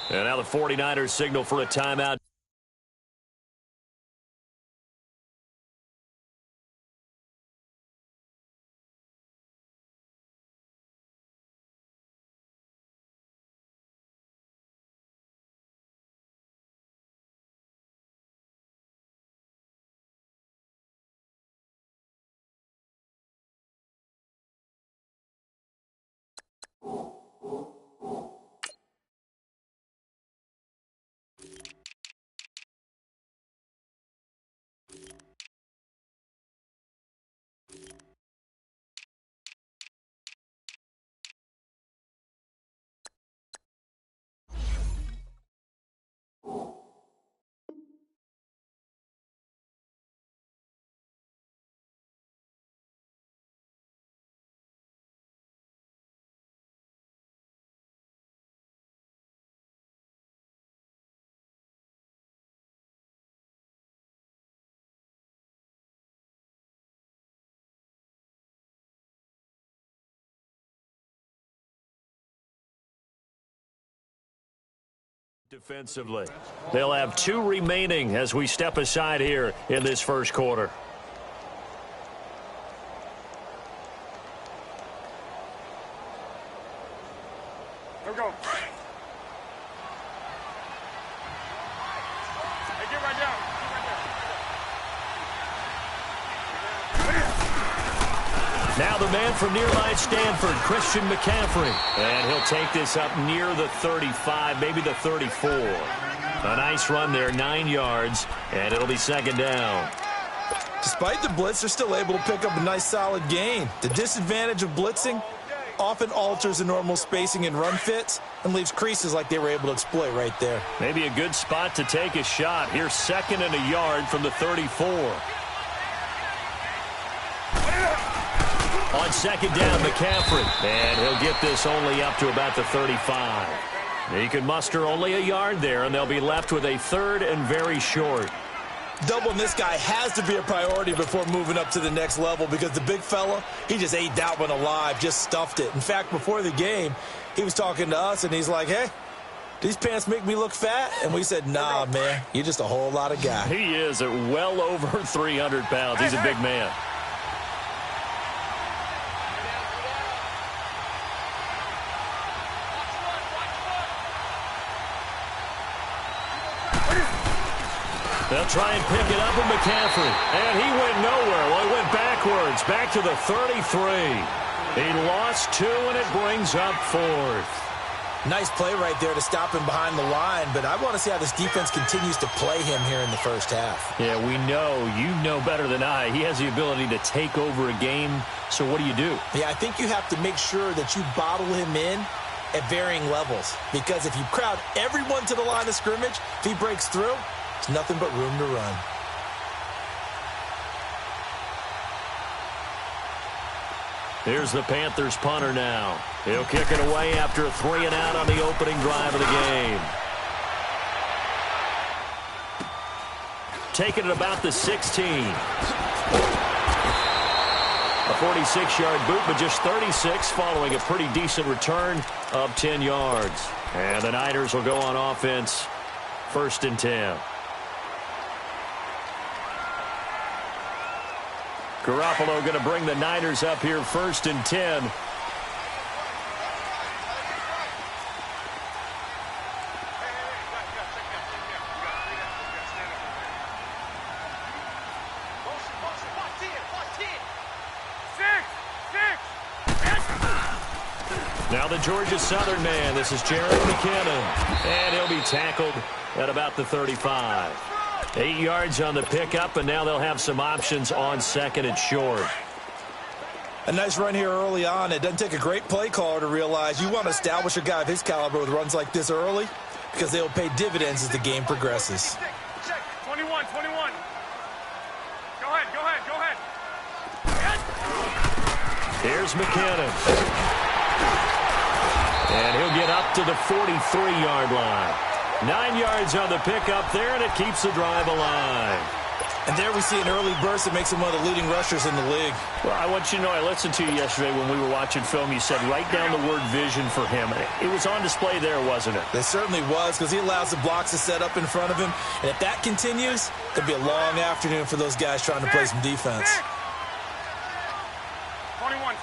And now the 49ers signal for a timeout. Defensively, they'll have 2 remaining as we step aside here in this first quarter. Here we go. Hey, get right down. Now the man from nearby Stanford, Christian McCaffrey. And he'll take this up near the 35, maybe the 34. A nice run there, 9 yards, and it'll be second down. Despite the blitz, they're still able to pick up a nice solid gain. The disadvantage of blitzing often alters the normal spacing and run fits and leaves creases like they were able to exploit right there. Maybe a good spot to take a shot. Here's second and a yard from the 34. On second down, McCaffrey. And he'll get this only up to about the 35. He can muster only a yard there, and they'll be left with a third and very short. Doubling this guy has to be a priority before moving up to the next level because the big fella, he just ate that one alive, just stuffed it. In fact, before the game, he was talking to us, and he's like, hey, these pants make me look fat? And we said, nah, man, you're just a whole lot of guy. He is at well over 300 pounds. He's a big man. They'll try and pick it up with McCaffrey. And he went nowhere. Well, he went backwards, back to the 33. He lost 2, and it brings up 4th. Nice play right there to stop him behind the line, but I want to see how this defense continues to play him here in the first half. Yeah, we know. You know better than I. He has the ability to take over a game, so what do you do? Yeah, I think you have to make sure that you bottle him in at varying levels, because if you crowd everyone to the line of scrimmage, if he breaks through, it's nothing but room to run. Here's the Panthers punter now. He'll kick it away after a 3 and out on the opening drive of the game. Taking it about the 16. A 46-yard boot, but just 36 following a pretty decent return of 10 yards. And the Niners will go on offense, 1st and 10. Garoppolo going to bring the Niners up here 1st and 10. Now the Georgia Southern man. This is Jared McKinnon. And he'll be tackled at about the 35. 8 yards on the pickup, and now they'll have some options on second and short. A nice run here early on. It doesn't take a great play caller to realize you want to establish a guy of his caliber with runs like this early because they'll pay dividends as the game progresses. 21. Go ahead. Here's McKinnon. And he'll get up to the 43-yard line. 9 yards on the pickup there, and it keeps the drive alive. And there we see an early burst that makes him one of the leading rushers in the league. Well, I want you to know, I listened to you yesterday when we were watching film. You said write down the word vision for him. It was on display there, wasn't it? It certainly was, because he allows the blocks to set up in front of him. And if that continues, it'll be a long afternoon for those guys trying to play some defense. 21.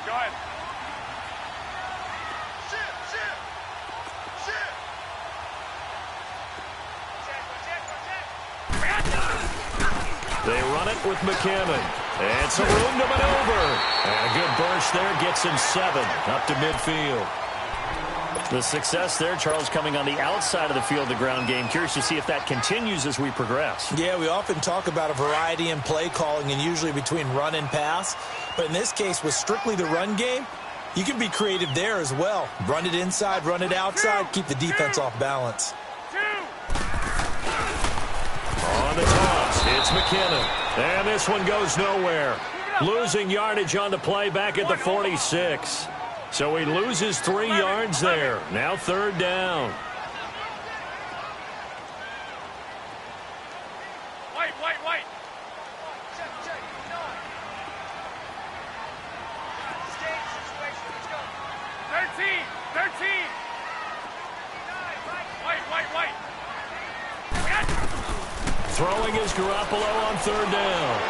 Go ahead. They run it with McCammon. And some room to maneuver. And a good burst there gets him 7 up to midfield. The success there, Charles, coming on the outside of the field, the ground game. Curious to see if that continues as we progress. Yeah, we often talk about a variety in play calling and usually between run and pass. But in this case, with strictly the run game, you can be creative there as well. Run it inside, run it outside, keep the defense off balance. On the toss, it's McKinnon. And this one goes nowhere. Losing yardage on the play back at the 46. So he loses 3 yards there. Now 3rd down. White. 13. White. Throwing is Garoppolo on 3rd down.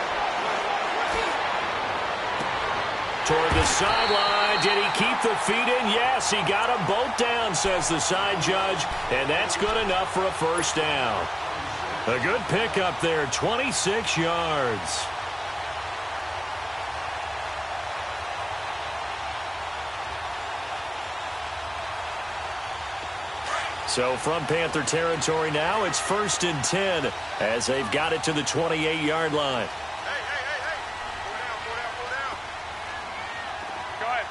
Toward the sideline. Did he keep the feet in? Yes, he got them both down, says the side judge. And that's good enough for a 1st down. A good pickup there, 26 yards. So from Panther territory now, it's 1st and 10 as they've got it to the 28-yard line. Hey. Go down. Go ahead.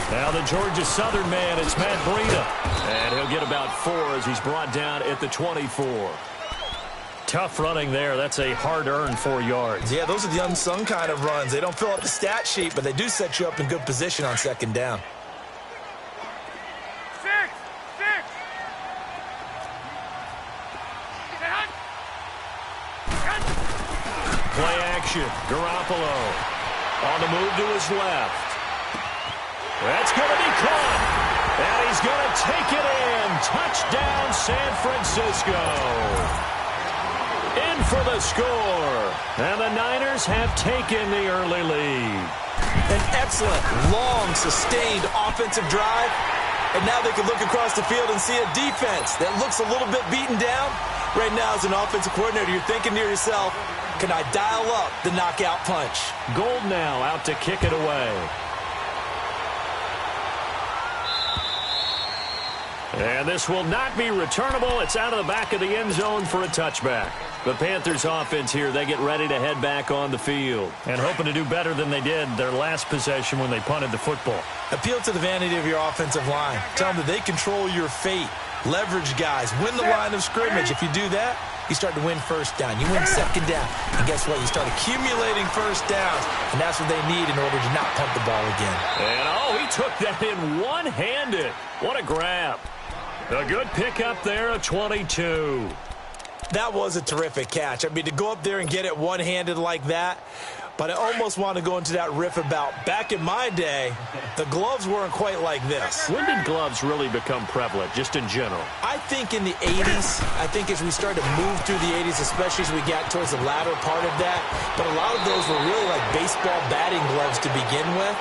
2. Now the Georgia Southern man, it's Matt Breida. And he'll get about 4 as he's brought down at the 24. Tough running there. That's a hard-earned 4 yards. Yeah, those are the unsung kind of runs. They don't fill up the stat sheet, but they do set you up in good position on 2nd down. 6. Play action. Garoppolo on the move to his left. That's going to be caught. And he's going to take it in. Touchdown, San Francisco. In for the score. And the Niners have taken the early lead. An excellent, long, sustained offensive drive. And now they can look across the field and see a defense that looks a little bit beaten down. Right now, as an offensive coordinator, you're thinking to yourself, can I dial up the knockout punch? Gold now out to kick it away. And this will not be returnable. It's out of the back of the end zone for a touchback. The Panthers offense here, they get ready to head back on the field and hoping to do better than they did their last possession when they punted the football. Appeal to the vanity of your offensive line. Tell them that they control your fate. Leverage guys. Win the line of scrimmage. If you do that, you start to win 1st down. You win 2nd down. And guess what? You start accumulating 1st downs. And that's what they need in order to not punt the ball again. And, he took that in one-handed. What a grab. A good pickup there, a 22. That was a terrific catch. I mean, to go up there and get it one-handed like that, but I almost want to go into that riff about back in my day, the gloves weren't quite like this. When did gloves really become prevalent, just in general? I think in the 80s. I think as we started to move through the 80s, especially as we got towards the latter part of that. But a lot of those were really like baseball batting gloves to begin with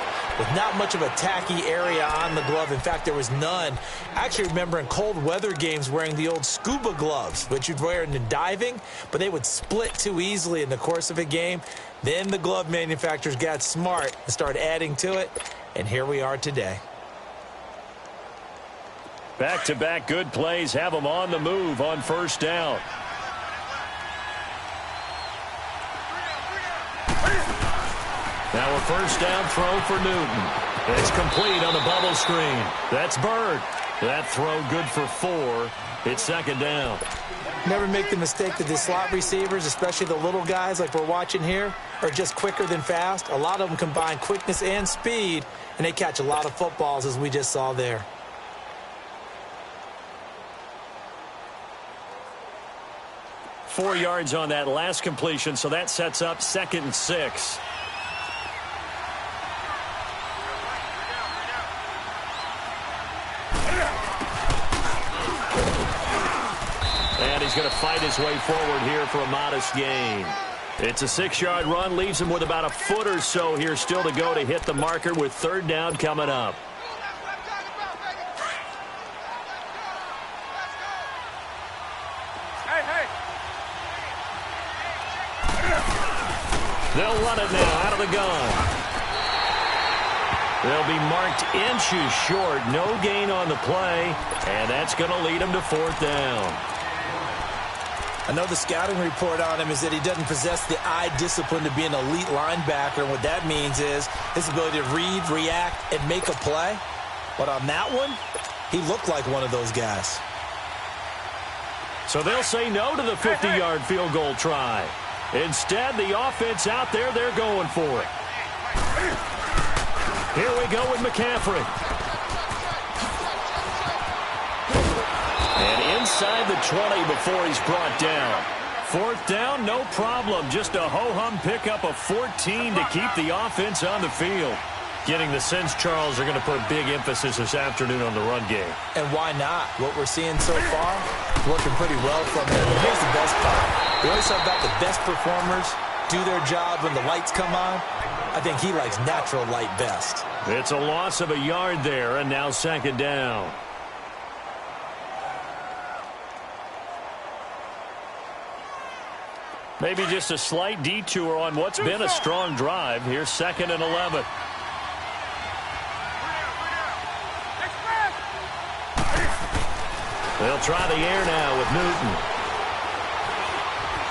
not much of a tacky area on the glove. In fact, there was none. I actually remember in cold weather games wearing the old scuba gloves, which you'd wear in the diving, but they would split too easily in the course of a game. Then the glove manufacturers got smart and started adding to it, and here we are today. Back-to-back good plays have them on the move on 1st down. Now a 1st down throw for Newton. It's complete on the bubble screen. That's Bird. That throw good for 4. It's second down. Never make the mistake that the slot receivers, especially the little guys like we're watching here, are just quicker than fast. A lot of them combine quickness and speed, and they catch a lot of footballs, as we just saw there. Four yards on that last completion, so that sets up 2nd and 6. And he's going to fight his way forward here for a modest gain. It's a 6-yard run, leaves him with about a foot or so here still to go to hit the marker with 3rd down coming up. They'll run it now out of the gun. They'll be marked inches short. No gain on the play, and that's going to lead them to 4th down. I know the scouting report on him is that he doesn't possess the eye discipline to be an elite linebacker, and what that means is his ability to read, react, and make a play. But on that one, he looked like one of those guys. So they'll say no to the 50-yard field goal try. Instead, the offense out there, they're going for it. Here we go with McCaffrey. And inside the 20 before he's brought down. 4th down, no problem. Just a ho-hum pickup of 14 to keep the offense on the field. Getting the sense Charles are going to put a big emphasis this afternoon on the run game. And why not? What we're seeing so far, working pretty well from him. And here's the best part. We always talk about the best performers do their job when the lights come on. I think he likes natural light best. It's a loss of a yard there, and now 2nd down. Maybe just a slight detour on what's been a strong drive. Here's 2nd and 11. They'll try the air now with Newton.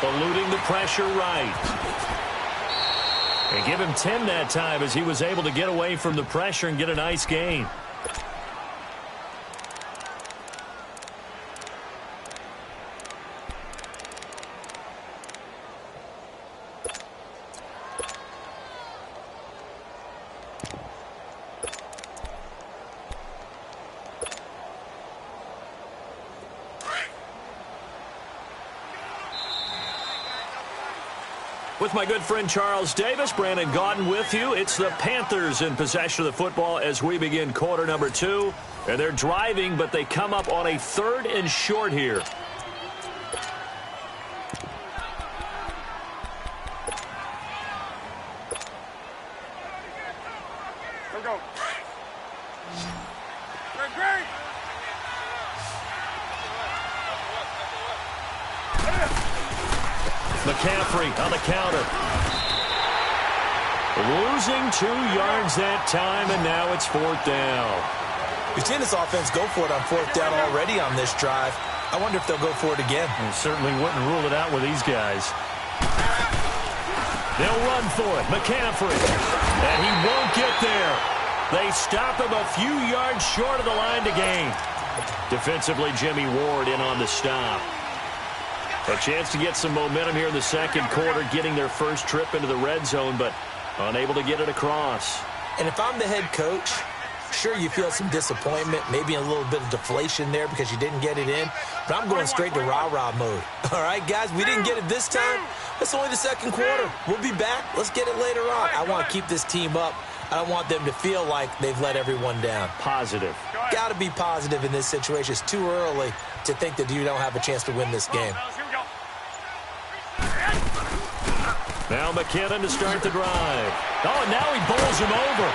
Eluding the pressure right. And give him 10 that time as he was able to get away from the pressure and get a nice gain. With my good friend Charles Davis, Brandon Gaudin with you. It's the Panthers in possession of the football as we begin quarter number 2. And they're driving, but they come up on a 3rd and short here. Go. Great. McCaffrey on the counter. Losing 2 yards that time, and now it's 4th down. We've seen this offense go for it on 4th down already on this drive. I wonder if they'll go for it again. And certainly wouldn't rule it out with these guys. They'll run for it. McCaffrey. And he won't get there. They stop him a few yards short of the line to gain. Defensively, Jimmy Ward in on the stop. A chance to get some momentum here in the 2nd quarter, getting their first trip into the red zone, but unable to get it across. And if I'm the head coach, sure, you feel some disappointment, maybe a little bit of deflation there because you didn't get it in, but I'm going straight to rah-rah mode. All right, guys, we didn't get it this time. It's only the 2nd quarter. We'll be back. Let's get it later on. I want to keep this team up. I don't want them to feel like they've let everyone down. Positive. Got to be positive in this situation. It's too early to think that you don't have a chance to win this game. Now McKinnon to start the drive. Oh, and now he bowls him over.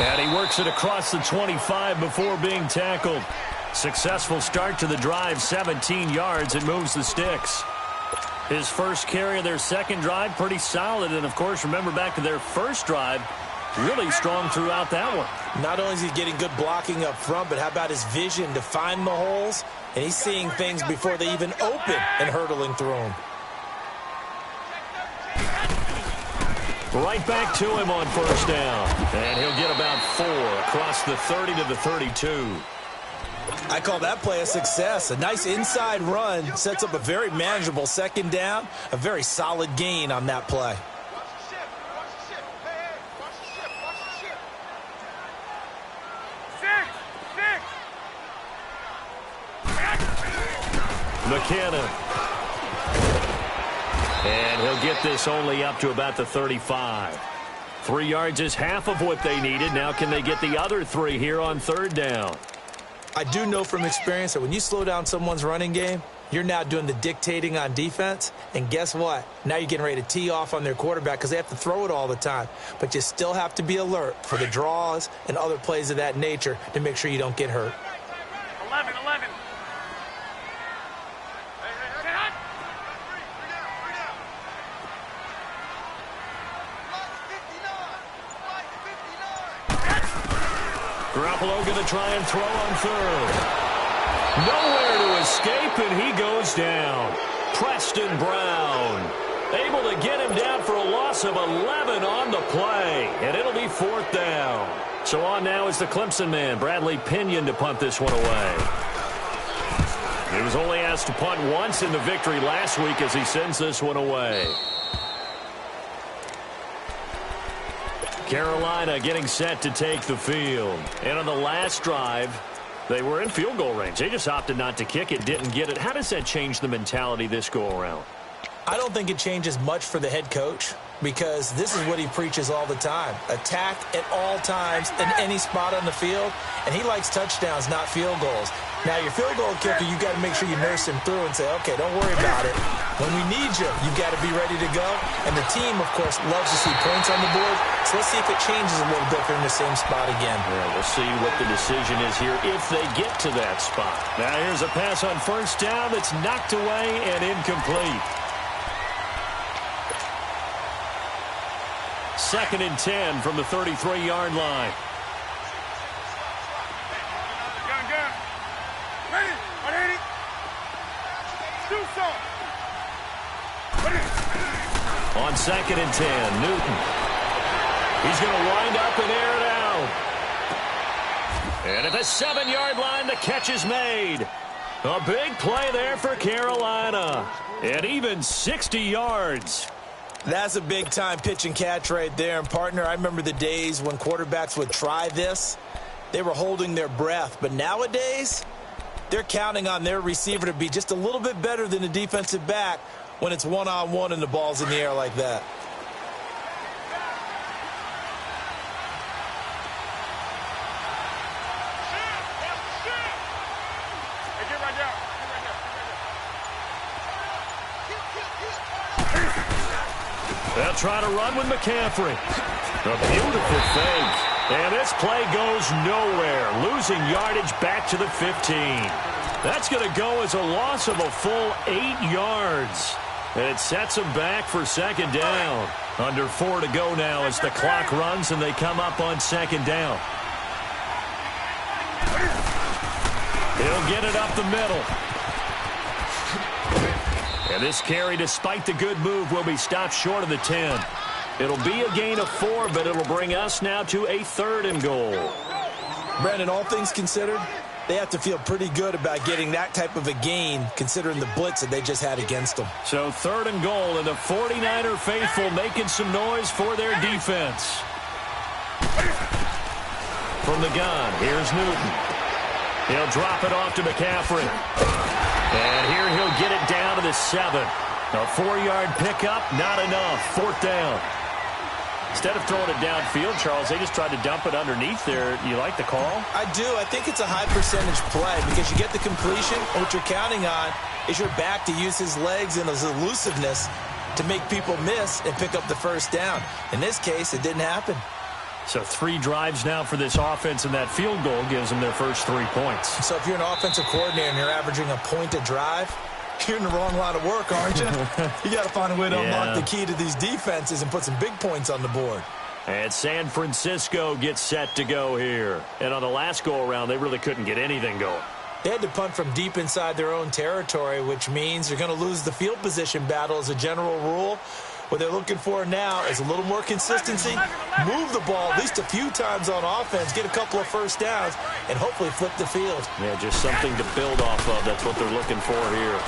And he works it across the 25 before being tackled. Successful start to the drive, 17 yards, and moves the sticks. His first carry of their 2nd drive, pretty solid. And, of course, remember back to their first drive, really strong throughout that one. Not only is he getting good blocking up front, but how about his vision to find the holes? And he's seeing things before they even open and hurdling through them. Right back to him on 1st down. And he'll get about 4 across the 30 to the 32. I call that play a success. A nice inside run sets up a very manageable second down, a very solid gain on that play. McKinnon. And he'll get this only up to about the 35. 3 yards is half of what they needed. Now can they get the other 3 here on third down? I do know from experience that when you slow down someone's running game, you're now doing the dictating on defense. And guess what? Now you're getting ready to tee off on their quarterback because they have to throw it all the time. But you still have to be alert for the draws and other plays of that nature to make sure you don't get hurt. 11. Garoppolo going to try and throw on third. Nowhere to escape, and he goes down. Preston Brown able to get him down for a loss of 11 on the play, and it'll be fourth down. So on now is the Clemson man, Bradley Pinion, to punt this one away. He was only asked to punt once in the victory last week as he sends this one away. Carolina getting set to take the field. And on the last drive, they were in field goal range. They just opted not to kick it, didn't get it. How does that change the mentality this go-around? I don't think it changes much for the head coach because this is what he preaches all the time. Attack at all times in any spot on the field, and he likes touchdowns, not field goals. Now, your field goal kicker, you've got to make sure you nurse him through and say, okay, don't worry about it. When we need you, you've got to be ready to go. And the team, of course, loves to see points on the board. So let's see if it changes a little bit if they're in the same spot again. Yeah, we'll see what the decision is here if they get to that spot. Now, here's a pass on first down that's knocked away and incomplete. 2nd and 10 from the 33-yard line. Gun. Ready. 180. Do something. On 2nd and 10, Newton. He's going to wind up and air it out. And at the 7-yard line, the catch is made. A big play there for Carolina. And even 60 yards. That's a big-time pitch and catch right there. And, partner, I remember the days when quarterbacks would try this. They were holding their breath. But nowadays, they're counting on their receiver to be just a little bit better than the defensive back when it's one-on-one and the ball's in the air like that. Hey, get right down. They'll try to run with McCaffrey. A beautiful fake. And this play goes nowhere. Losing yardage back to the 15. That's going to go as a loss of a full 8 yards. And it sets them back for second down. Under 4 to go now as the clock runs and they come up on second down. He'll get it up the middle. And this carry, despite the good move, will be stopped short of the 10. It'll be a gain of 4, but it'll bring us now to a 3rd and goal. Brandon, all things considered, they have to feel pretty good about getting that type of a gain considering the blitz that they just had against them. So 3rd and goal, and the 49er faithful making some noise for their defense. From the gun, here's Newton. He'll drop it off to McCaffrey. And here he'll get it down to the 7. A 4-yard pickup, not enough. 4th down. Instead of throwing it downfield, Charles, they just tried to dump it underneath there. You like the call? I do. I think it's a high percentage play because you get the completion, and what you're counting on is your back to use his legs and his elusiveness to make people miss and pick up the first down. In this case, it didn't happen. So 3 drives now for this offense, and that field goal gives them their first 3 points. So if you're an offensive coordinator and you're averaging a point a drive, you're in the wrong line of work, aren't you? You got to find a way to unlock the key to these defenses and put some big points on the board. And San Francisco gets set to go here. And on the last go-around, they really couldn't get anything going. They had to punt from deep inside their own territory, which means you're going to lose the field position battle as a general rule. What they're looking for now is a little more consistency, move the ball at least a few times on offense, get a couple of first downs, and hopefully flip the field. Yeah, just something to build off of. That's what they're looking for here.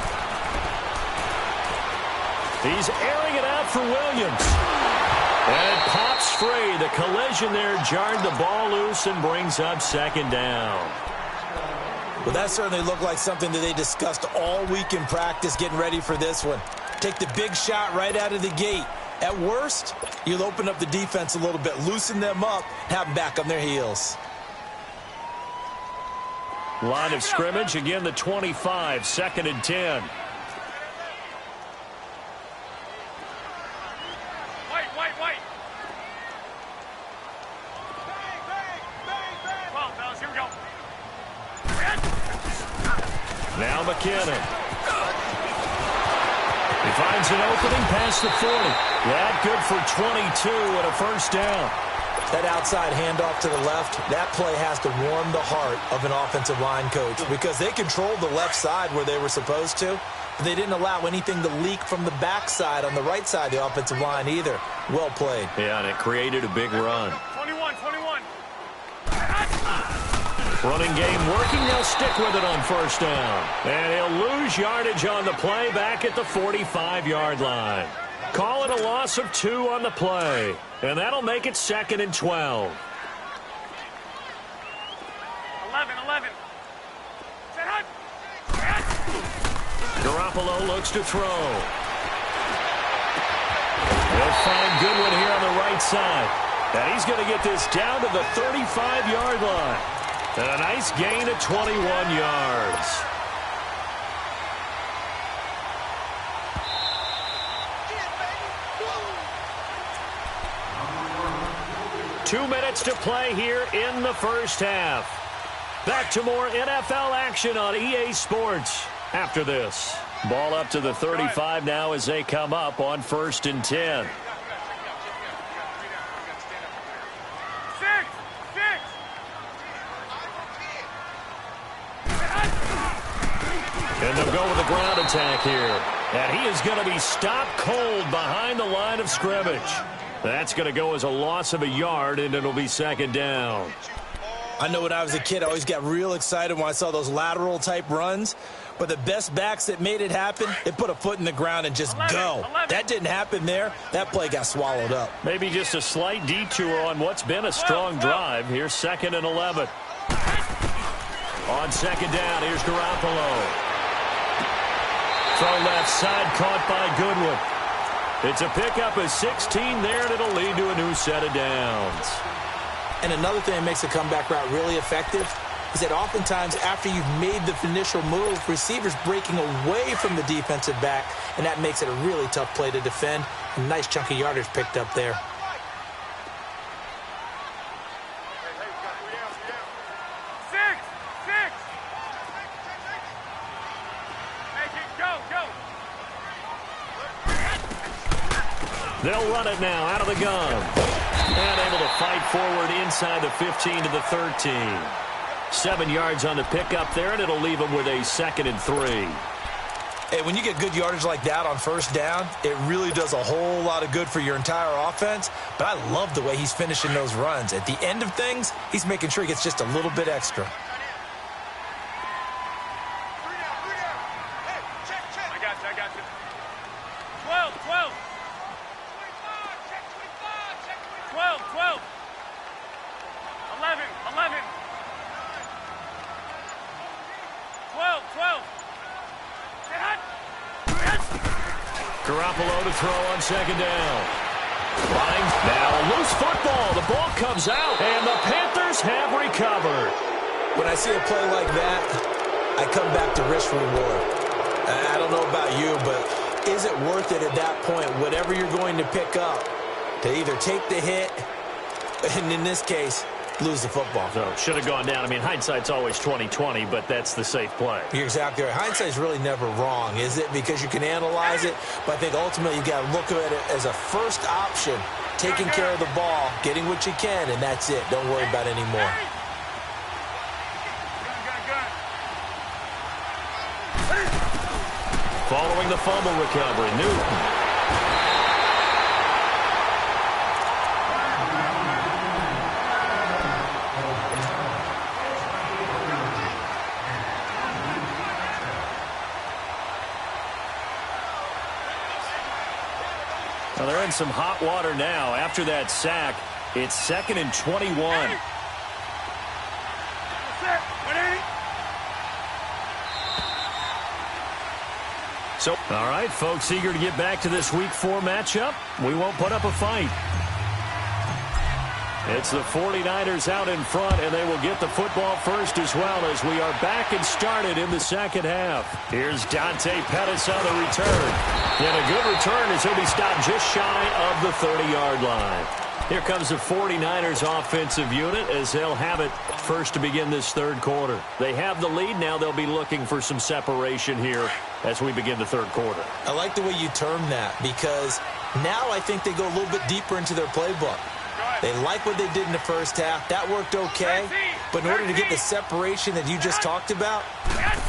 He's airing it out for Williams. And it pops free. The collision there jarred the ball loose and brings up second down. Well, that certainly looked like something that they discussed all week in practice getting ready for this one. Take the big shot right out of the gate. At worst, you'll open up the defense a little bit, loosen them up, have them back on their heels. Line of scrimmage, again the 25, 2nd and 10. Wait. Well, fellas, here we go. Now McKinnon. He finds an opening past the 40. That good for 22 and a first down. That outside handoff to the left, that play has to warm the heart of an offensive line coach because they controlled the left side where they were supposed to, but they didn't allow anything to leak from the backside on the right side of the offensive line either. Well played. Yeah, and it created a big run. 21. Running game working. They'll stick with it on first down. And he'll lose yardage on the play back at the 45-yard line. Call it a loss of 2 on the play. And that'll make it 2nd and 12. 11. Garoppolo looks to throw. They'll find Goodwin here on the right side. And he's going to get this down to the 35-yard line. And a nice gain of 21 yards. Two minutes to play here in the first half. Back to more NFL action on EA Sports after this. Ball up to the 35 now as they come up on 1st and 10. And they'll go with a ground attack here. And he is going to be stopped cold behind the line of scrimmage. That's going to go as a loss of a yard, and it'll be 2nd down. I know when I was a kid, I always got real excited when I saw those lateral-type runs. But the best backs that made it happen, they put a foot in the ground and just go. That didn't happen there. That play got swallowed up. Maybe just a slight detour on what's been a strong drive. Here's 2nd and 11. On 2nd down, here's Garoppolo. Throw left side, caught by Goodwin. It's a pickup of 16 there, and it'll lead to a new set of downs. And another thing that makes the comeback route really effective is that oftentimes after you've made the initial move, receivers breaking away from the defensive back, and that makes it a really tough play to defend. A nice chunk of yardage picked up there. They'll run it now out of the gun. And able to fight forward inside the 15 to the 13. 7 yards on the pickup there, and it'll leave them with a 2nd and 3. Hey, when you get good yardage like that on first down, it really does a whole lot of good for your entire offense. But I love the way he's finishing those runs. At the end of things, he's making sure he gets just a little bit extra. I got you. 12. 11. 12. Garoppolo to throw on 2nd down. Lines now, loose football. The ball comes out, and the Panthers have recovered. When I see a play like that, I come back to risk reward. I don't know about you, but is it worth it at that point, whatever you're going to pick up, to either take the hit, and in this case, lose the football? So should have gone down. I mean, hindsight's always 20/20, but that's the safe play. You're exactly right. Hindsight's really never wrong, is it? Because you can analyze it, but I think ultimately you got to look at it as a first option, taking care of the ball, getting what you can, and that's it. Don't worry about it anymore. Following the fumble recovery, Newton. Well, they're in some hot water now. After that sack, it's 2nd and 21. So, all right, folks, eager to get back to this Week 4 matchup. We won't put up a fight. It's the 49ers out in front, and they will get the football first as well as we are back and started in the second half. Here's Dante Pettis on the return. And a good return as he'll be stopped just shy of the 30-yard line. Here comes the 49ers offensive unit as they'll have it first to begin this third quarter. They have the lead. Now they'll be looking for some separation here as we begin the third quarter. I like the way you term that because now I think they go a little bit deeper into their playbook. They like what they did in the first half. That worked okay. But in order to get the separation that you just talked about,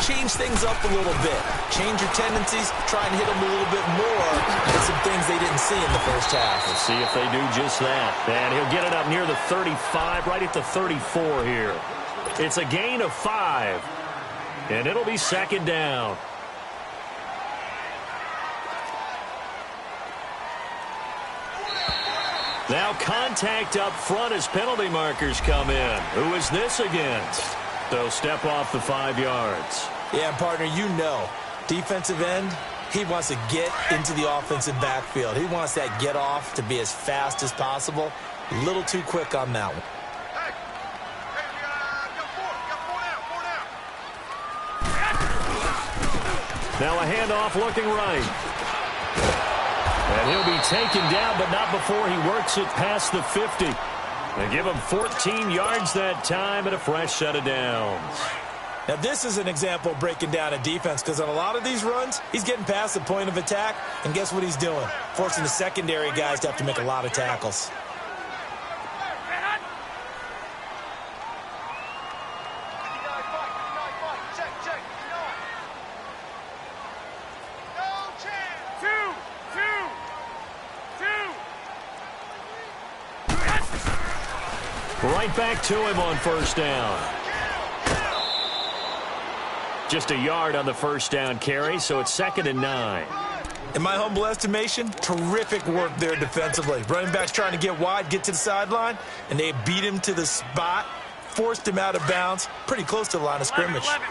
change things up a little bit. Change your tendencies. Try and hit them a little bit more than some things they didn't see in the first half. Let's see if they do just that. And he'll get it up near the 35, right at the 34 here. It's a gain of 5. And it'll be second down. Now contact up front as penalty markers come in. Who is this against? They'll step off the 5 yards. Yeah, partner, you know, defensive end, he wants to get into the offensive backfield. He wants that get off to be as fast as possible. A little too quick on that one. Now a handoff looking right. And he'll be taken down, but not before he works it past the 50. They give him 14 yards that time and a fresh set of downs. Now, this is an example of breaking down a defense because on a lot of these runs, he's getting past the point of attack, and guess what he's doing? Forcing the secondary guys to have to make a lot of tackles. Right back to him on first down. Just a yard on the first down carry, so it's 2nd and 9. In my humble estimation, terrific work there defensively. Running back's trying to get wide, get to the sideline, and they beat him to the spot, forced him out of bounds, pretty close to the line of scrimmage. 11.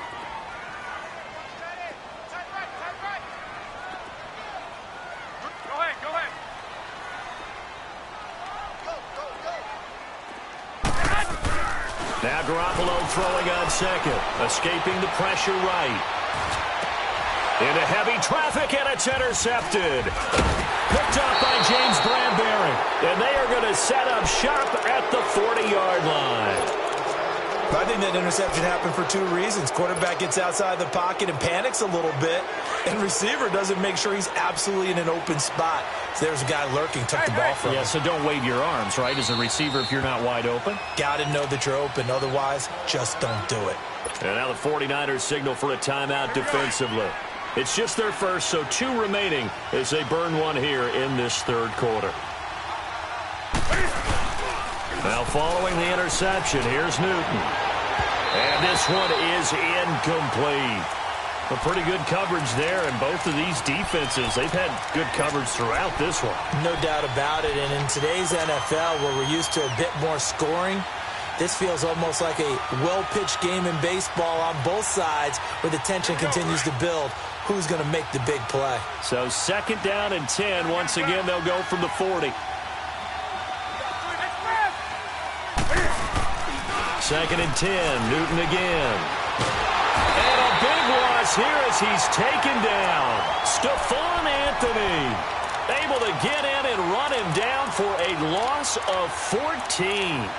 Go ahead. Now Garoppolo throwing on second, escaping the pressure right. Into heavy traffic, and it's intercepted. Picked off by James Bradbury. And they are going to set up shop at the 40-yard line. I think that interception happened for 2 reasons. Quarterback gets outside the pocket and panics a little bit, and receiver doesn't make sure he's absolutely in an open spot. So there's a guy lurking, took the ball from him. Yeah, so don't wave your arms, right, as a receiver if you're not wide open. Got to know that you're open. Otherwise, just don't do it. And now the 49ers signal for a timeout defensively. It's just their first, so 2 remaining as they burn one here in this third quarter. Now following the interception, here's Newton. And this one is incomplete. A pretty good coverage there, and both of these defenses, they've had good coverage throughout this one. No doubt about it, and in today's NFL, where we're used to a bit more scoring, this feels almost like a well-pitched game in baseball on both sides where the tension continues to build. Who's going to make the big play? So 2nd down and 10. Once again, they'll go from the 40. 2nd and 10. Newton again. And a big loss here as he's taken down. Stephon Anthony able to get in and run him down for a loss of 14.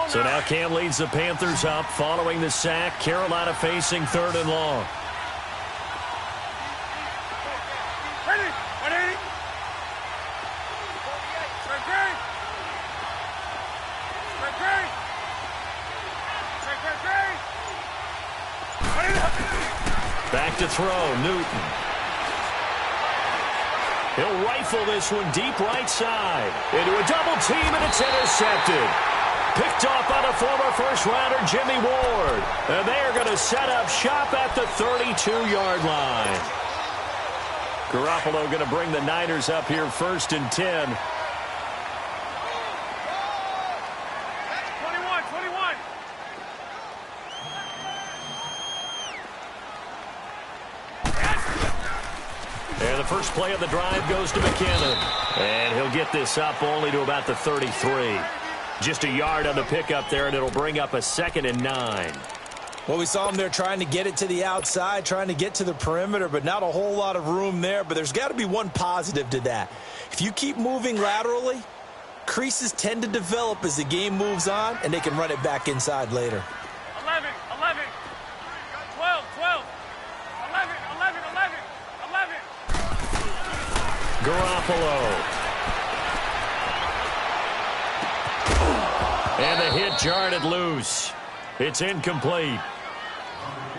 So now Cam leads the Panthers up following the sack. Carolina facing 3rd and long. Ready? 180. Back to throw, Newton. He'll rifle this one deep right side. Into a double team, and it's intercepted. Picked off by the former first-rounder Jimmy Ward. And they are to set up shop at the 32-yard line. Garoppolo going to bring the Niners up here 1st and 10. 21. And the first play of the drive goes to McKinnon. And he'll get this up only to about the 33. Just a yard on the pickup there, and it'll bring up a 2nd and 9. Well, we saw him there trying to get it to the outside, trying to get to the perimeter, but not a whole lot of room there. But there's got to be one positive to that. If you keep moving laterally, creases tend to develop as the game moves on, and they can run it back inside later. 11. 12. 11. Garoppolo. And the hit jarred it loose. It's incomplete.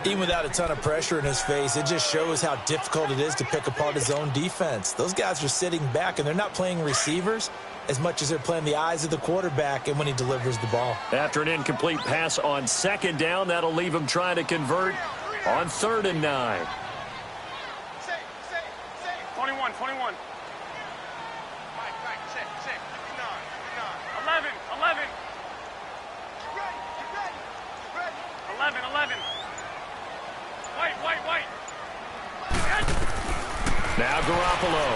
Even without a ton of pressure in his face, it just shows how difficult it is to pick apart his own defense. Those guys are sitting back, and they're not playing receivers as much as they're playing the eyes of the quarterback and when he delivers the ball. After an incomplete pass on 2nd down, that'll leave him trying to convert on 3rd and 9. 21. 11. White. Now Garoppolo.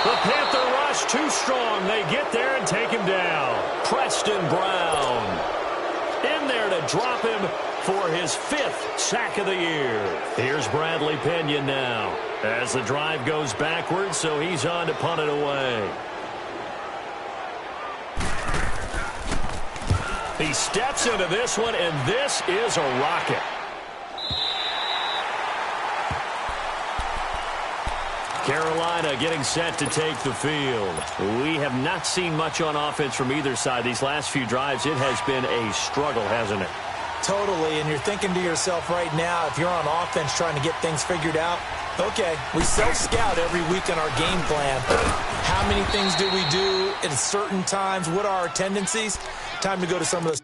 The Panther rush too strong. They get there and take him down. Preston Brown in there to drop him for his 5th sack of the year. Here's Bradley Pinion now as the drive goes backwards, so he's on to punt it away. He steps into this one, and this is a rocket. Carolina getting set to take the field. We have not seen much on offense from either side. These last few drives, it has been a struggle, hasn't it? Totally, and you're thinking to yourself right now, if you're on offense trying to get things figured out, okay, we self-scout every week in our game plan. How many things do we do at certain times? What are our tendencies? Time to go to some of those.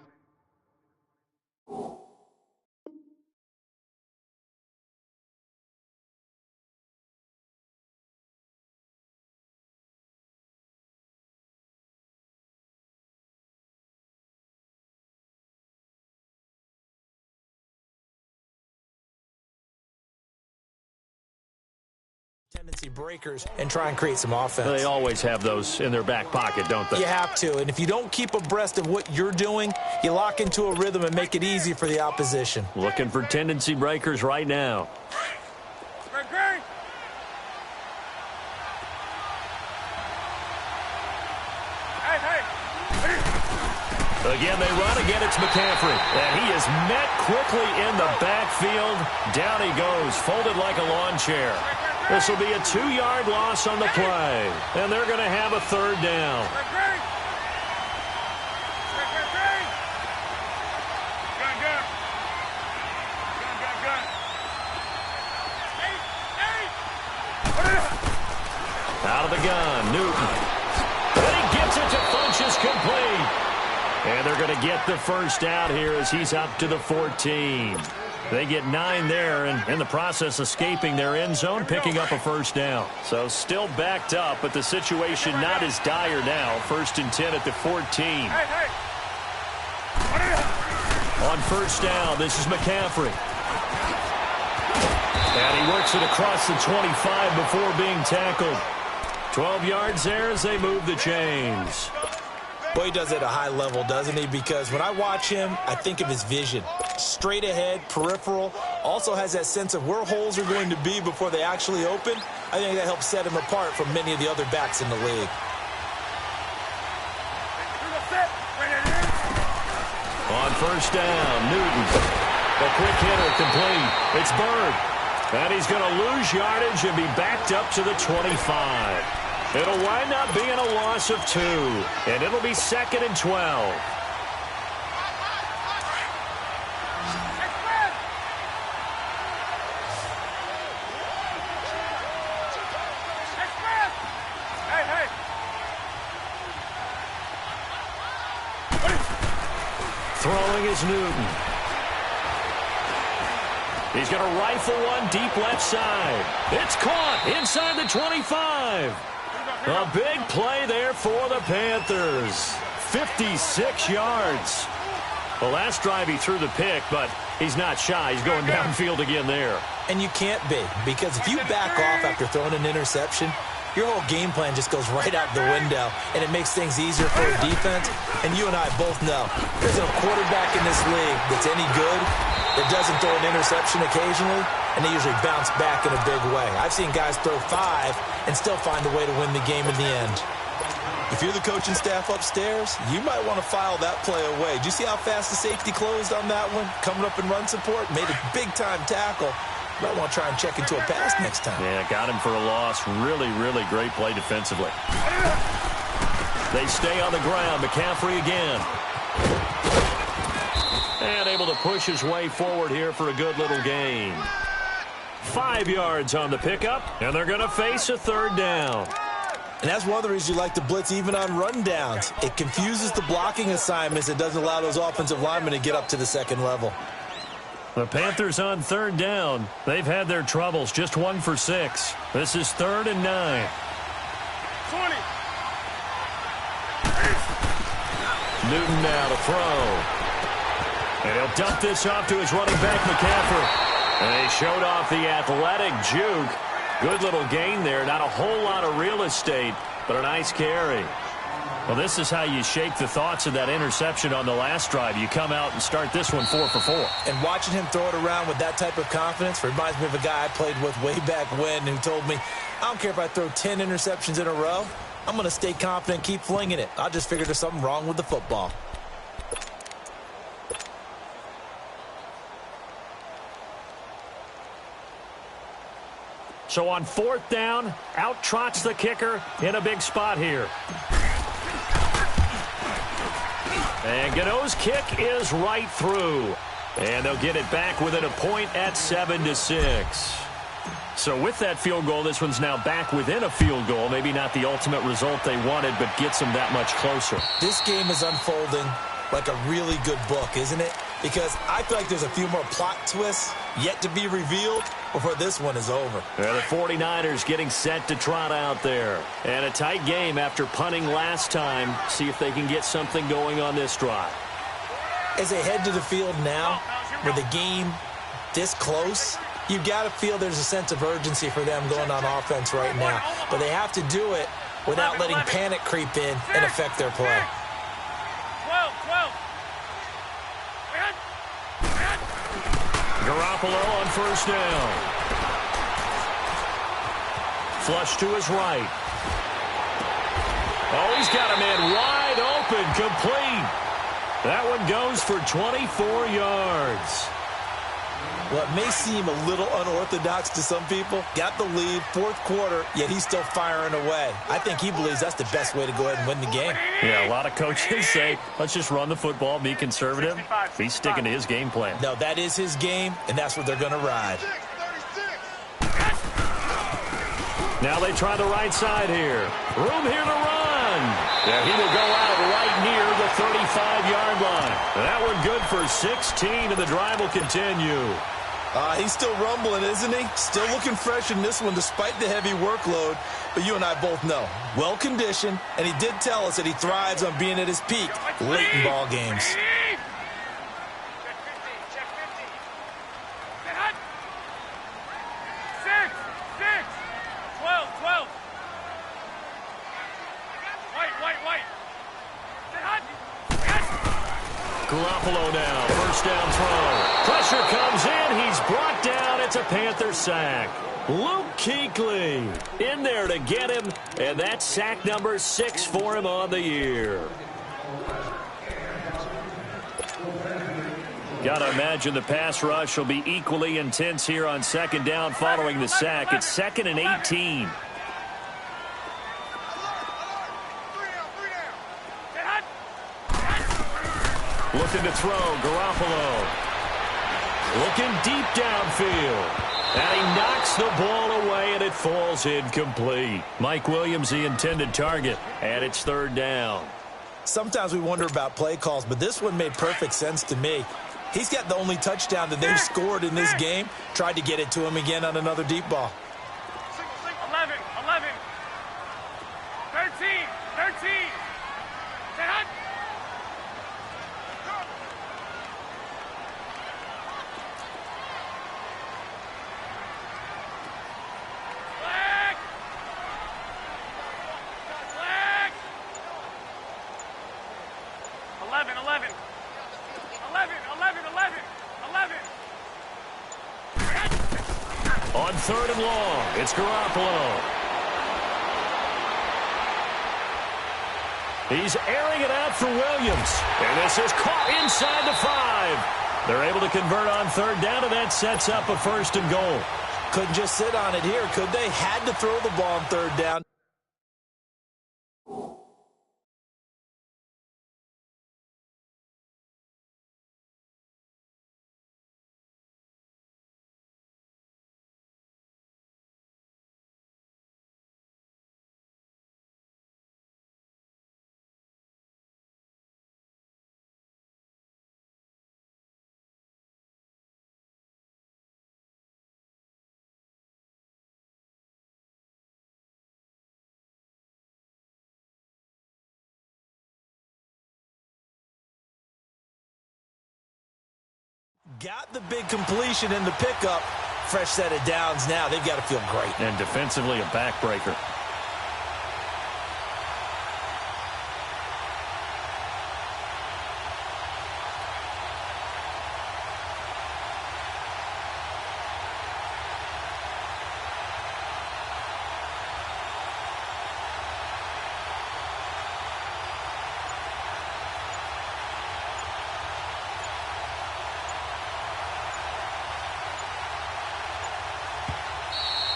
Tendency breakers and try and create some offense. They always have those in their back pocket, don't they? You have to, and if you don't keep abreast of what you're doing, you lock into a rhythm and make it easy for the opposition. Looking for tendency breakers right now. Great. Hey. Again, they run. Again, it's McCaffrey. And he is met quickly in the backfield. Down he goes, folded like a lawn chair. This will be a 2-yard loss on the play. And they're going to have a 3rd down. Out of the gun, Newton. And he gets it to Funchess complete. And they're going to get the first out here as he's up to the 14. They get 9 there, and in the process escaping their end zone, picking up a 1st down. So still backed up, but the situation not as dire now. 1st and 10 at the 14. On 1st down, this is McCaffrey. And he works it across the 25 before being tackled. 12 yards there as they move the chains. Well, he does it at a high level, doesn't he? Because when I watch him, I think of his vision. Straight ahead, peripheral. Also has that sense of where holes are going to be before they actually open. I think that helps set him apart from many of the other backs in the league. On 1st down, Newton. A quick hitter complete. It's Bird. And he's going to lose yardage and be backed up to the 25. It'll wind up being a loss of 2. And it'll be 2nd and 12. Throwing is Newton. He's going to rifle one deep left side. It's caught inside the 25. A big play there for the Panthers. 56 yards. The last drive he threw the pick, but he's not shy. He's going downfield again there. And you can't be, because if you back off after throwing an interception, your whole game plan just goes right out the window, and it makes things easier for a defense. And you and I both know there's no quarterback in this league that's any good that doesn't throw an interception occasionally, and they usually bounce back in a big way. I've seen guys throw 5 and still find a way to win the game in the end. If you're the coaching staff upstairs, you might want to file that play away. Do you see how fast the safety closed on that one? Coming up in run support, made a big-time tackle. Might want to try and check into a pass next time. Yeah, got him for a loss. Really, really great play defensively. They stay on the ground. McCaffrey again. And able to push his way forward here for a good little gain. 5 yards on the pickup, and they're going to face a third down. And that's one of the reasons you like to blitz even on rundowns. It confuses the blocking assignments. It doesn't allow those offensive linemen to get up to the second level. The Panthers on third down. They've had their troubles. Just 1 for 6. This is 3rd and 9. 20. Newton now to throw. And he'll dump this off to his running back, McCaffrey. And he showed off the athletic juke. Good little gain there. Not a whole lot of real estate, but a nice carry. Well, this is how you shake the thoughts of that interception on the last drive. You come out and start this one 4 for 4. And watching him throw it around with that type of confidence reminds me of a guy I played with way back when who told me, I don't care if I throw 10 interceptions in a row. I'm going to stay confident and keep flinging it. I just figured there's something wrong with the football. So on 4th down, out trots the kicker in a big spot here. And Gano's kick is right through. And they'll get it back within a point at 7-6. So with that field goal, this one's now back within a field goal. Maybe not the ultimate result they wanted, but gets them that much closer. This game is unfolding like a really good book, isn't it? Because I feel like there's a few more plot twists yet to be revealed before this one is over. The 49ers getting set to trot out there. And a tight game after punting last time. See if they can get something going on this drive. As they head to the field now, with the game this close, you've got to feel there's a sense of urgency for them going on offense right now. But they have to do it without letting panic creep in and affect their play. 12. Garoppolo on 1st down. Flush to his right. Oh, he's got a man wide open, complete. That one goes for 24 yards. Well, it may seem a little unorthodox to some people. Got the lead, 4th quarter, yet he's still firing away. I think he believes that's the best way to go ahead and win the game. Yeah, a lot of coaches say, let's just run the football, be conservative. He's sticking to his game plan. No, that is his game, and that's what they're going to ride. Now they try the right side here. Room here to run. Yeah, he will go out right near the 35-yard line. That one good for 16, and the drive will continue. He's still rumbling, isn't he? Still looking fresh in this one despite the heavy workload. But you and I both know, well-conditioned, and he did tell us that he thrives on being at his peak late in ball games. Check 50. Get hot. 6. 12. White. Get hot. Garoppolo now, 1st down throw. Pressure comes in, he's brought down, it's a Panther sack. Luke Kuechly in there to get him, and that's sack number 6 for him on the year. Got to imagine the pass rush will be equally intense here on 2nd down following the sack. It's 2nd and 18. Looking to throw, Garoppolo. Looking deep downfield. And he knocks the ball away, and it falls incomplete. Mike Williams, the intended target, and it's 3rd down. Sometimes we wonder about play calls, but this one made perfect sense to me. He's got the only touchdown that they've scored in this game. Tried to get it to him again on another deep ball. 11, 11, 13, 13. Get hot. Flag. Flag. 11, 11. 11, 11, 11, 11. On 3rd and long, it's Garoppolo. He's airing it out for Williams. And this is caught inside the 5. They're able to convert on 3rd down, and that sets up a 1st and goal. Couldn't just sit on it here, could they? Had to throw the ball on 3rd down. Got the big completion in the pickup. Fresh set of downs now. They've got to feel great. And defensively, a backbreaker.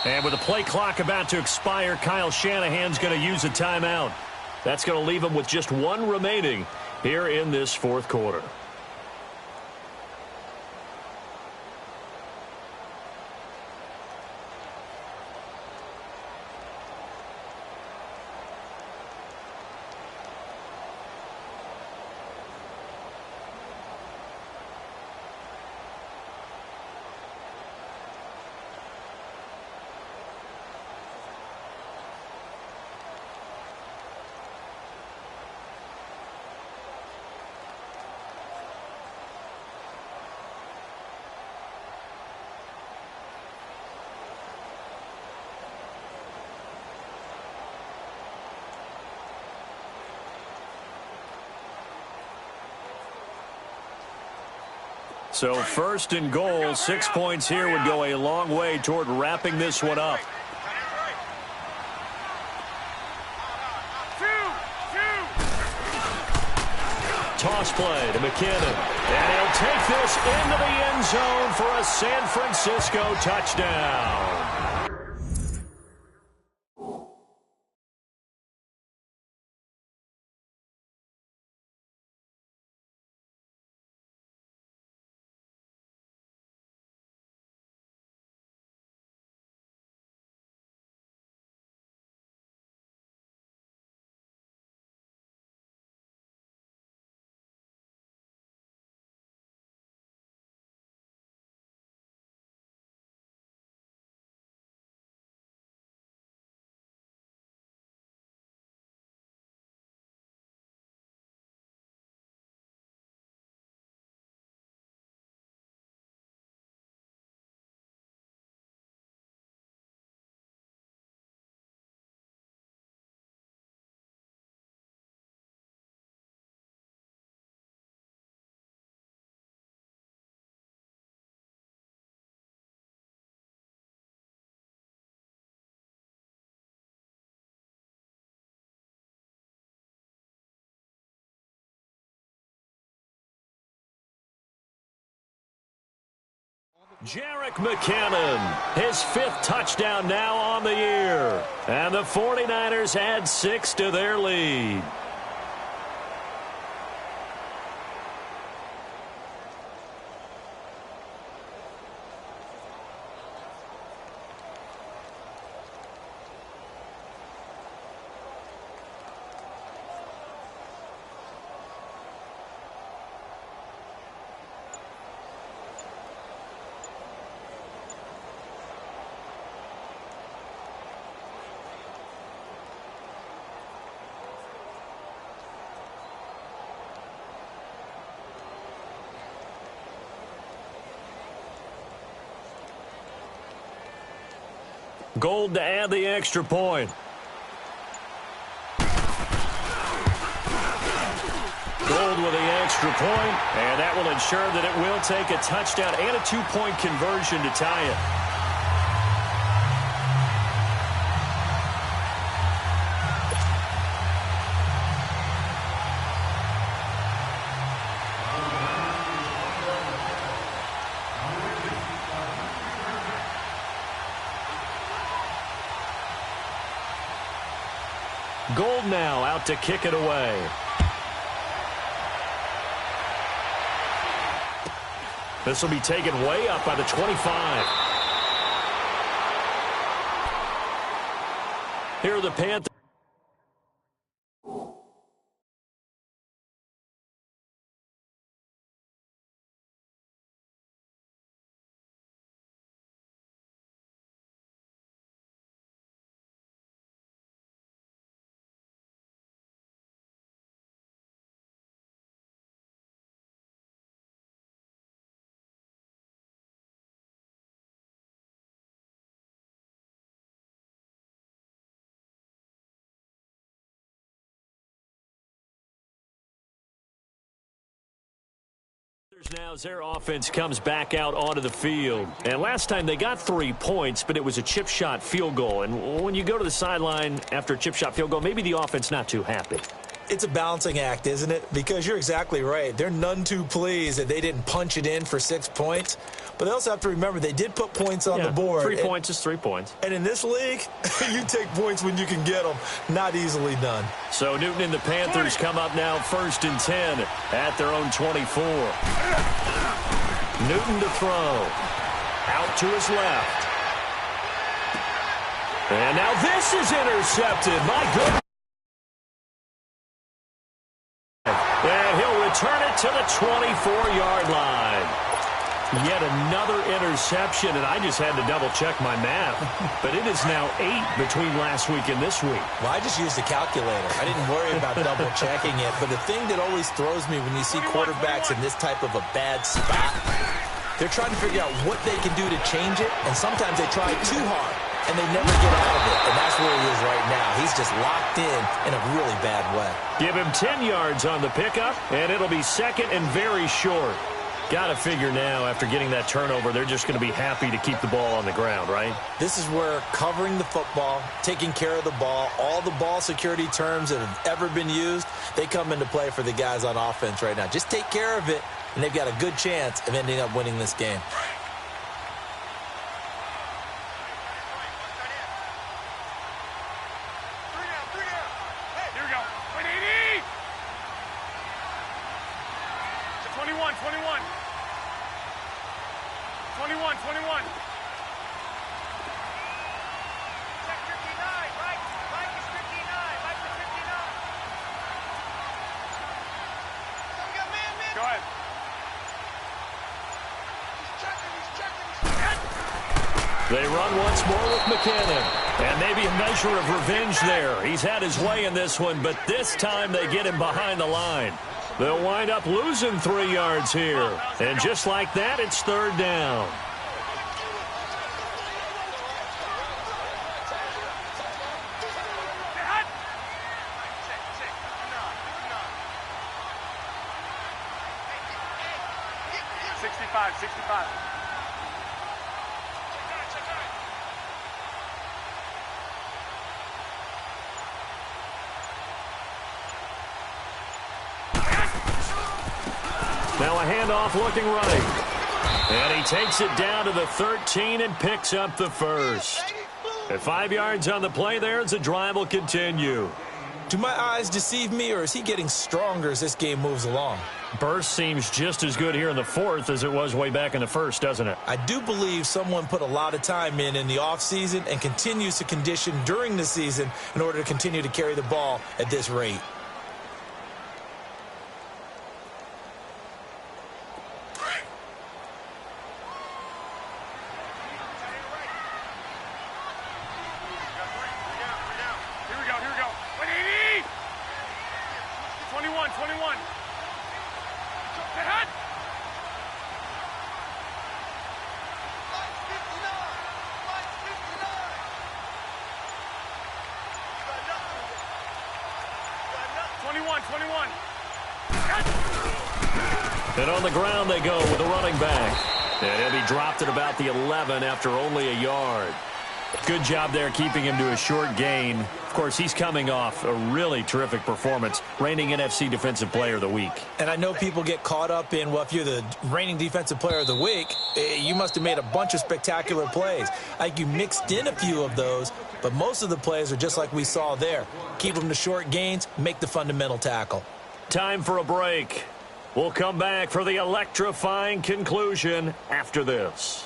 And with the play clock about to expire, Kyle Shanahan's going to use a timeout. That's going to leave him with just 1 remaining here in this 4th quarter. So 1st and goal, 6 points here would go a long way toward wrapping this one up. Toss play to McKinnon. And he'll take this into the end zone for a San Francisco touchdown. Jerick McKinnon, his 5th touchdown now on the year. And the 49ers add 6 to their lead. Gold to add the extra point. Gold with the extra point, and that will ensure that it will take a touchdown and a 2-point conversion to tie it. Gold now out to kick it away. This will be taken way up by the 25. Here are the Panthers. Now as their offense comes back out onto the field. And last time they got 3 points, but it was a chip shot field goal. And when you go to the sideline after a chip shot field goal, maybe the offense not too happy. It's a balancing act, isn't it? Because you're exactly right. They're none too pleased that they didn't punch it in for 6 points. But they also have to remember they did put points on the board. 3 points is 3 points. And in this league, you take points when you can get them. Not easily done. So Newton and the Panthers come up now 1st and 10 at their own 24. Newton to throw. Out to his left. And now this is intercepted. My goodness. And he'll return it to the 24-yard line. Yet another interception, and I just had to double-check my math. But it is now 8 between last week and this week. Well, I just used a calculator. I didn't worry about double-checking it. But the thing that always throws me when you see quarterbacks in this type of a bad spot, they're trying to figure out what they can do to change it, and sometimes they try too hard, and they never get out of it. And that's where he is right now. He's just locked in a really bad way. Give him 10 yards on the pickup, and it'll be 2nd and very short. Got to figure now, after getting that turnover, they're just going to be happy to keep the ball on the ground, right? This is where covering the football, taking care of the ball, all the ball security terms that have ever been used, they come into play for the guys on offense right now. Just take care of it, and they've got a good chance of ending up winning this game. They run once more with McKinnon. And maybe a measure of revenge there. He's had his way in this one, but this time they get him behind the line. They'll wind up losing 3 yards here. And just like that, it's 3rd down. Now a handoff looking right. And he takes it down to the 13 and picks up the first. At 5 yards on the play there as the drive will continue. Do my eyes deceive me, or is he getting stronger as this game moves along? Burst seems just as good here in the 4th as it was way back in the 1st, doesn't it? I do believe someone put a lot of time in the offseason and continues to condition during the season in order to continue to carry the ball at this rate. And on the ground they go with the running back. And he'll be dropped at about the 11 after only a yard. Good job there keeping him to a short gain. Of course, he's coming off a really terrific performance, reigning NFC Defensive Player of the Week. And I know people get caught up in, well, if you're the reigning Defensive Player of the Week, you must have made a bunch of spectacular plays. I think you mixed in a few of those, but most of the plays are just like we saw there. Keep them to short gains, make the fundamental tackle. Time for a break. We'll come back for the electrifying conclusion after this.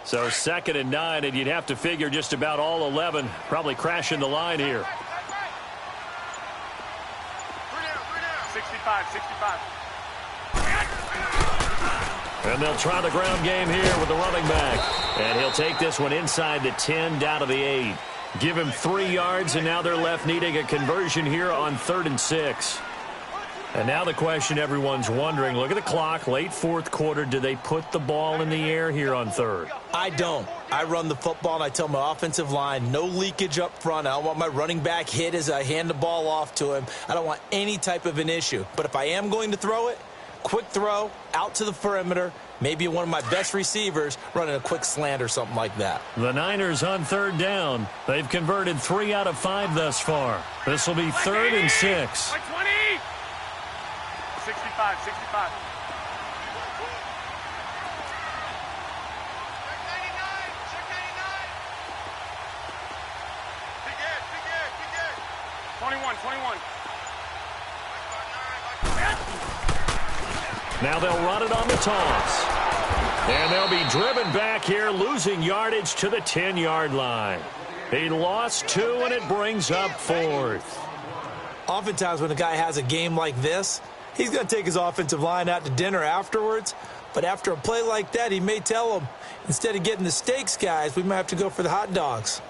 So 2nd and 9, and you'd have to figure just about all 11 probably crashing the line here. 65, 65. And they'll try the ground game here with the running back. And he'll take this one inside the 10, down to the 8. Give him 3 yards, and now they're left needing a conversion here on 3rd and 6. And now the question everyone's wondering, look at the clock, late 4th quarter, do they put the ball in the air here on 3rd? I don't. I run the football, and I tell my offensive line, no leakage up front. I don't want my running back hit as I hand the ball off to him. I don't want any type of an issue. But if I am going to throw it, quick throw, out to the perimeter, maybe one of my best receivers running a quick slant or something like that. The Niners on 3rd down. They've converted 3 out of 5 thus far. This will be 3rd and 6. Like 20. 65, 65. Big Ed. 21. Now they'll run it on the toss. And they'll be driven back here, losing yardage to the 10-yard line. He lost 2, and it brings up 4th. Oftentimes when a guy has a game like this, he's going to take his offensive line out to dinner afterwards. But after a play like that, he may tell them, instead of getting the steaks, guys, we might have to go for the hot dogs.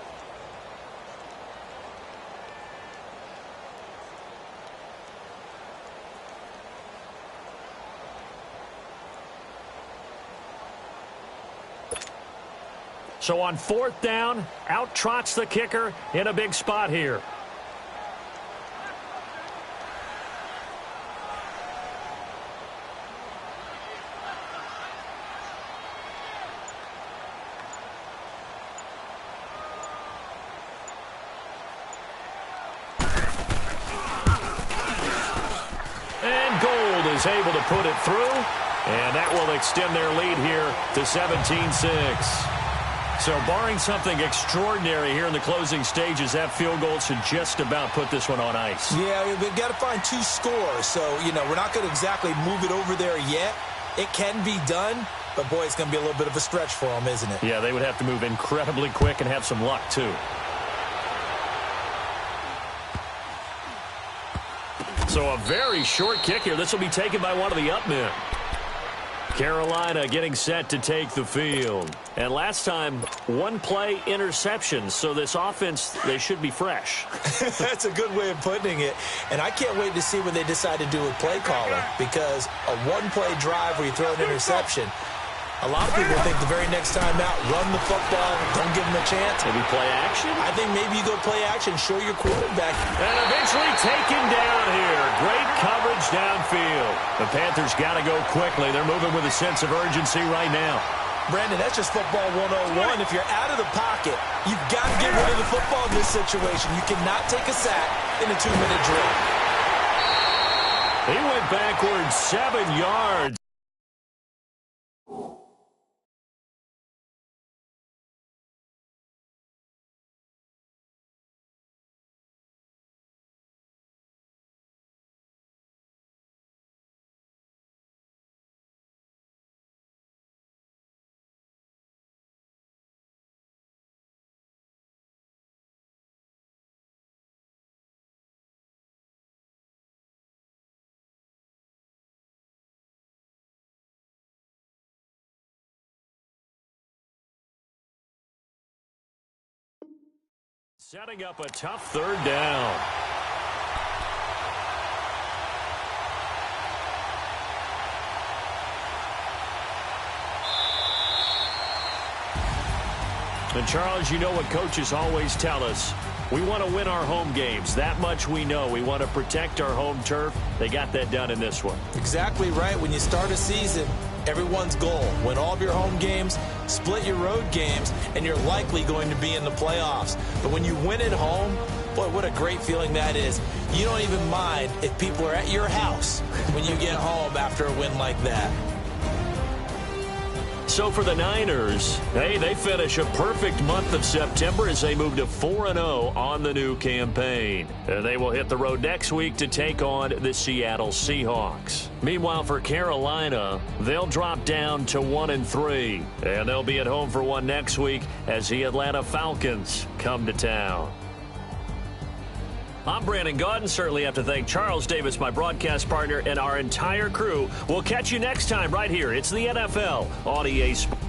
So on 4th down, out trots the kicker in a big spot here. Is able to put it through, and that will extend their lead here to 17-6. So barring something extraordinary here in the closing stages, that field goal should just about put this one on ice. Yeah, we've got to find 2 scores, so, we're not going to exactly move it over there yet. It can be done, but, boy, it's going to be a little bit of a stretch for them, isn't it? Yeah, they would have to move incredibly quick and have some luck, too. So a very short kick here. This will be taken by one of the up men. Carolina getting set to take the field. And last time, 1-play interception. So this offense, they should be fresh. That's a good way of putting it. And I can't wait to see when they decide to do a play caller, because a 1-play drive where you throw an interception, a lot of people think the very next time out, run the football, don't give them a chance. Maybe play action? I think maybe you go play action, show your quarterback. And eventually taken down here. Great coverage downfield. The Panthers got to go quickly. They're moving with a sense of urgency right now. Brandon, that's just football 101. If you're out of the pocket, you've got to get rid of the football in this situation. You cannot take a sack in a 2-minute drill. He went backwards 7 yards. Setting up a tough 3rd down. And, Charles, you know what coaches always tell us. We want to win our home games. That much we know. We want to protect our home turf. They got that done in this one. Exactly right. When you start a season, everyone's goal: win all of your home games, split your road games, and you're likely going to be in the playoffs. But when you win at home, boy, what a great feeling that is. You don't even mind if people are at your house when you get home after a win like that. So for the Niners, hey, they finish a perfect month of September as they move to 4-0 on the new campaign. And they will hit the road next week to take on the Seattle Seahawks. Meanwhile, for Carolina, they'll drop down to 1-3. And they'll be at home for one next week as the Atlanta Falcons come to town. I'm Brandon Gaudin. Certainly have to thank Charles Davis, my broadcast partner, and our entire crew. We'll catch you next time right here. It's the NFL on EA Sports.